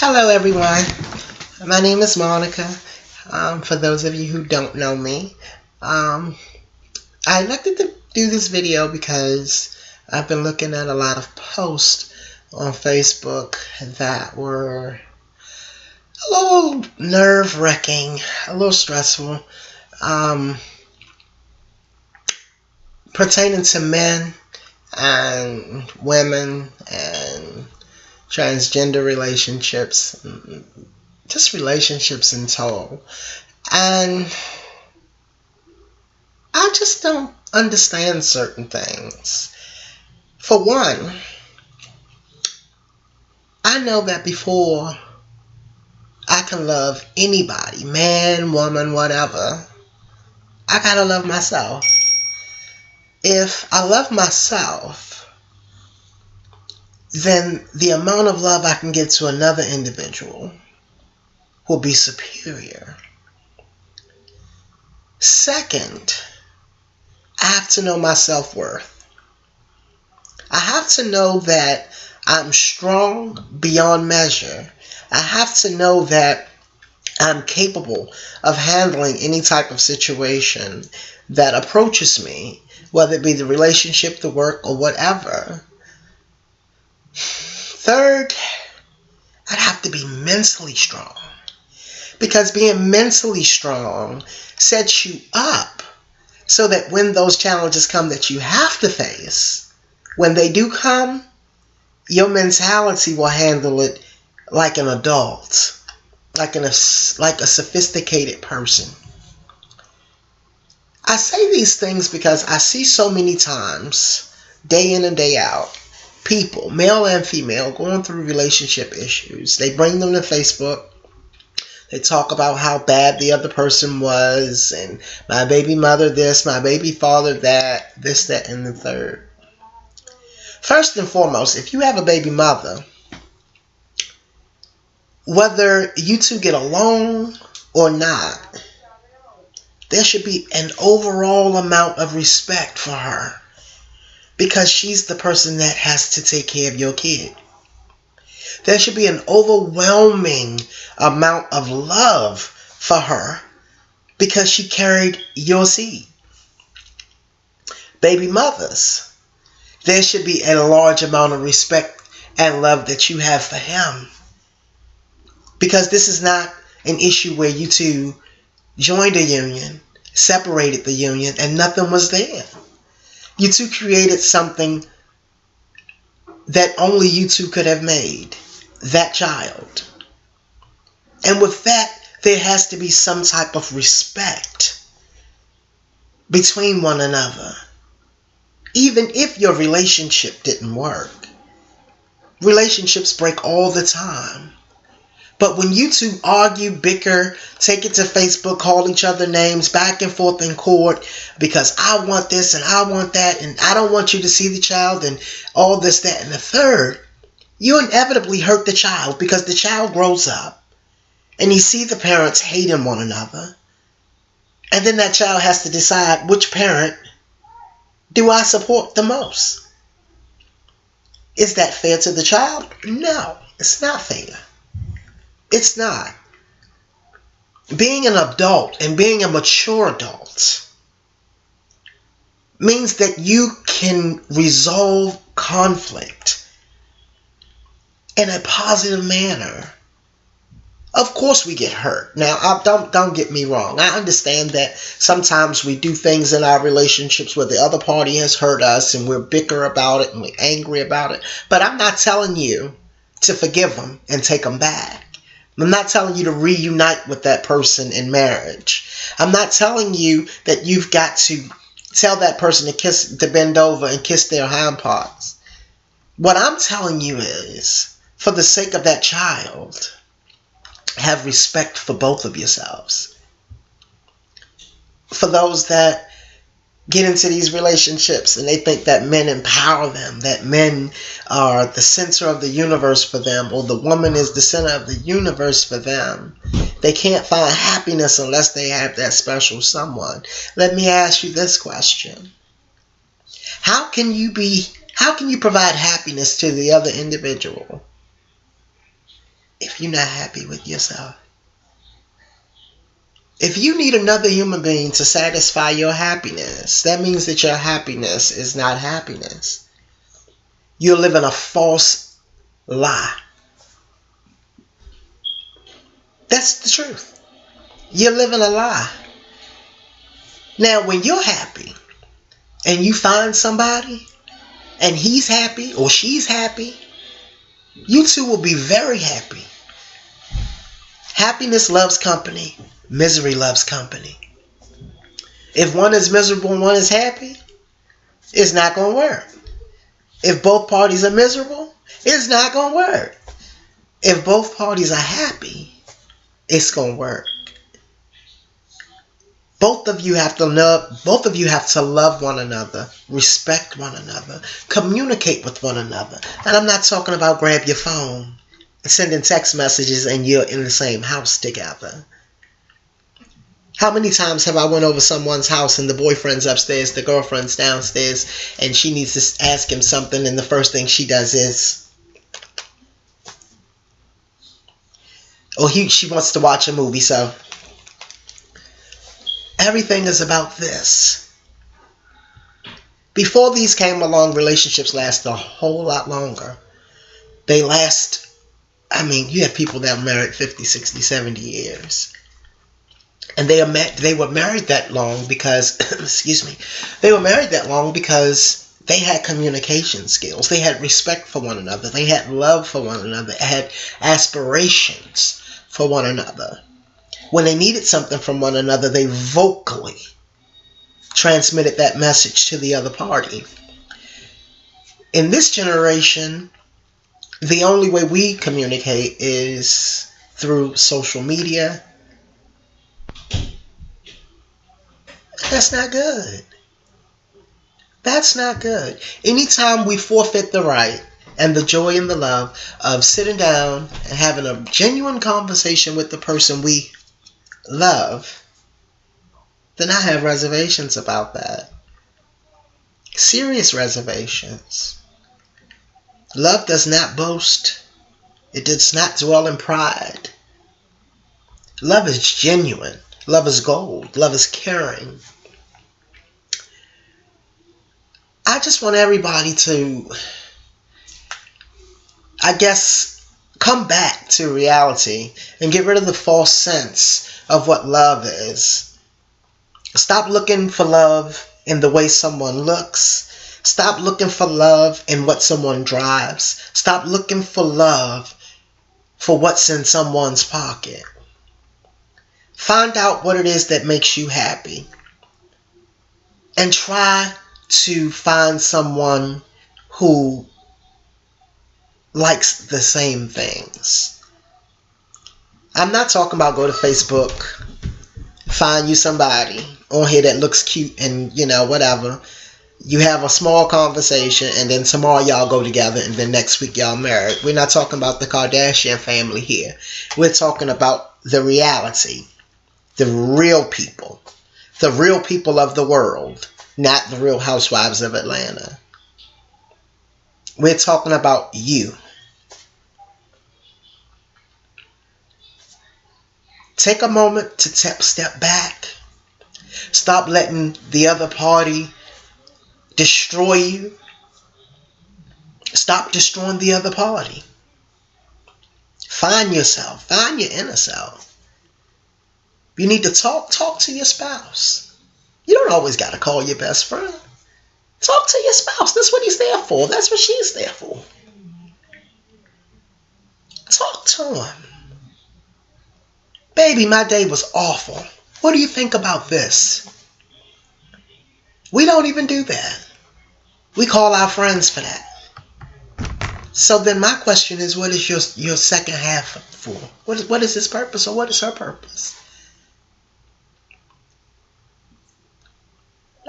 Hello, everyone. My name is Monica. For those of you who don't know me, um, I elected to do this video because I've been looking at a lot of posts on Facebook that were a little nerve-wracking, a little stressful, um, pertaining to men and women and transgender relationships, just relationships in total. And I just don't understand certain things. For one, I know that before I can love anybody, man, woman, whatever, I gotta love myself. If I love myself, then the amount of love I can give to another individual will be superior. Second, I have to know my self-worth. I have to know that I'm strong beyond measure. I have to know that I'm capable of handling any type of situation that approaches me, whether it be the relationship, the work, or whatever. Third, I'd have to be mentally strong, because being mentally strong sets you up so that when those challenges come that you have to face, when they do come, your mentality will handle it like an adult, like a sophisticated person. I say these things because I see so many times, day in and day out, people, male and female, going through relationship issues. They bring them to Facebook. They talk about how bad the other person was, and my baby mother this, my baby father that, this, that, and the third. First and foremost, if you have a baby mother, whether you two get along or not, there should be an overall amount of respect for her, because she's the person that has to take care of your kid. There should be an overwhelming amount of love for her because she carried your seed. Baby mothers, there should be a large amount of respect and love that you have for him, because this is not an issue where you two joined a union, separated the union, and nothing was there. You two created something that only you two could have made, that child. And with that, there has to be some type of respect between one another. Even if your relationship didn't work, relationships break all the time. But when you two argue, bicker, take it to Facebook, call each other names, back and forth in court, because I want this and I want that, and I don't want you to see the child, and all this, that, and the third, you inevitably hurt the child, because the child grows up and you see the parents hating one another. And then that child has to decide, which parent do I support the most? Is that fair to the child? No, it's not fair. It's not. Being an adult and being a mature adult means that you can resolve conflict in a positive manner. Of course we get hurt. Now, don't get me wrong. I understand that sometimes we do things in our relationships where the other party has hurt us and we're bicker about it and we're angry about it. But I'm not telling you to forgive them and take them back. I'm not telling you to reunite with that person in marriage. I'm not telling you that you've got to tell that person to bend over and kiss their hind parts. What I'm telling you is, for the sake of that child, have respect for both of yourselves. For those that get into these relationships and they think that men empower them, that men are the center of the universe for them, or the woman is the center of the universe for them, they can't find happiness unless they have that special someone. Let me ask you this question. How can you provide happiness to the other individual if you're not happy with yourself. If you need another human being to satisfy your happiness, that means that your happiness is not happiness. You're living a false lie. That's the truth. You're living a lie. Now, when you're happy and you find somebody and he's happy or she's happy, you two will be very happy. Happiness loves company. Misery loves company. If one is miserable and one is happy, it's not going to work. If both parties are miserable, it's not going to work. If both parties are happy, it's going to work. Both of you have to love one another, respect one another, communicate with one another. And I'm not talking about grab your phone and sending text messages and you're in the same house together. How many times have I went over someone's house and the boyfriend's upstairs, the girlfriend's downstairs, and she needs to ask him something, and the first thing she does is, she wants to watch a movie. So everything is about this. Before these came along, relationships last a whole lot longer. They last, you have people that are married 50, 60, 70 years. And they were married that long because, they were married that long because they had communication skills. They had respect for one another. They had love for one another. They had aspirations for one another. When they needed something from one another, they vocally transmitted that message to the other party. In this generation, the only way we communicate is through social media. That's not good. That's not good. Anytime we forfeit the right and the joy and the love of sitting down and having a genuine conversation with the person we love, then I have reservations about that. Serious reservations. Love does not boast. It does not dwell in pride. Love is genuine. Love is gold. Love is caring. I just want everybody to, come back to reality and get rid of the false sense of what love is. Stop looking for love in the way someone looks. Stop looking for love in what someone drives. Stop looking for love for what's in someone's pocket. Find out what it is that makes you happy. And try to find someone who likes the same things. I'm not talking about go to Facebook, find you somebody on here that looks cute and, whatever. You have a small conversation and then tomorrow y'all go together and then next week y'all married. We're not talking about the Kardashian family here. We're talking about the reality. The real people. The real people of the world. Not the Real Housewives of Atlanta. We're talking about you. Take a moment to step back. Stop letting the other party destroy you. Stop destroying the other party. Find yourself. Find your inner self. You need to talk to your spouse. You don't always got to call your best friend. Talk to your spouse. That's what he's there for. That's what she's there for. Talk to him. Baby, my day was awful. What do you think about this? We don't even do that. We call our friends for that. So then my question is, what is your second half for? What is his purpose or what is her purpose?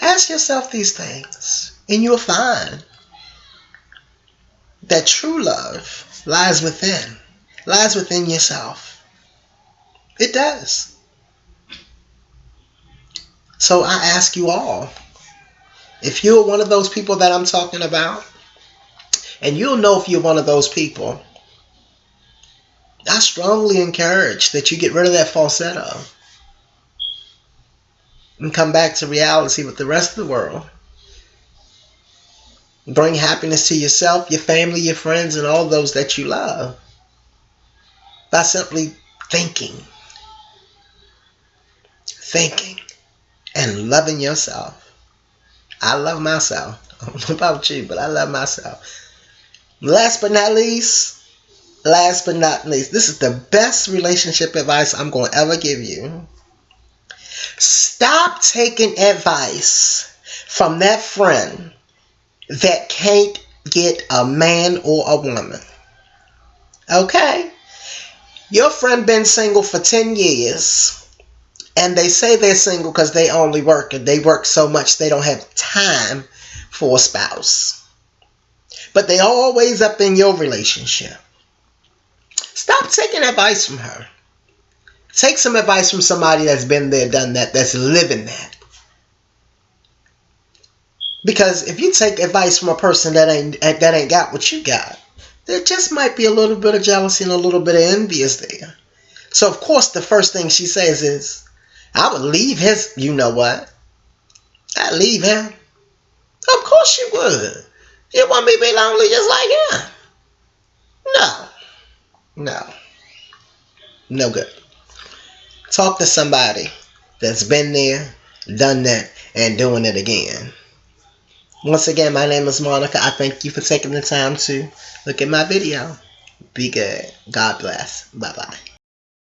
Ask yourself these things and you'll find that true love lies within yourself. It does. So I ask you all, if you're one of those people that I'm talking about, and you'll know if you're one of those people, I strongly encourage that you get rid of that falsetto and come back to reality with the rest of the world. Bring happiness to yourself, your family, your friends, and all those that you love by simply thinking, thinking, and loving yourself. I love myself. I don't know about you, but I love myself. Last but not least, this is the best relationship advice I'm going to ever give you. Stop taking advice from that friend that can't get a man or a woman. Okay? Your friend been single for 10 years and they say they're single because they only work and they work so much they don't have time for a spouse. But they always up in your relationship. Stop taking advice from her. Take some advice from somebody that's been there, done that, that's living that. Because if you take advice from a person that ain't got what you got, there just might be a little bit of jealousy and a little bit of envy is there. So of course the first thing she says is, I would leave his, you know what? I'd leave him. Of course you would. You want me to be lonely just like him? No. No. No good. Talk to somebody that's been there, done that, and doing it again. Once again, my name is Monica. I thank you for taking the time to look at my video. Be good. God bless. Bye-bye.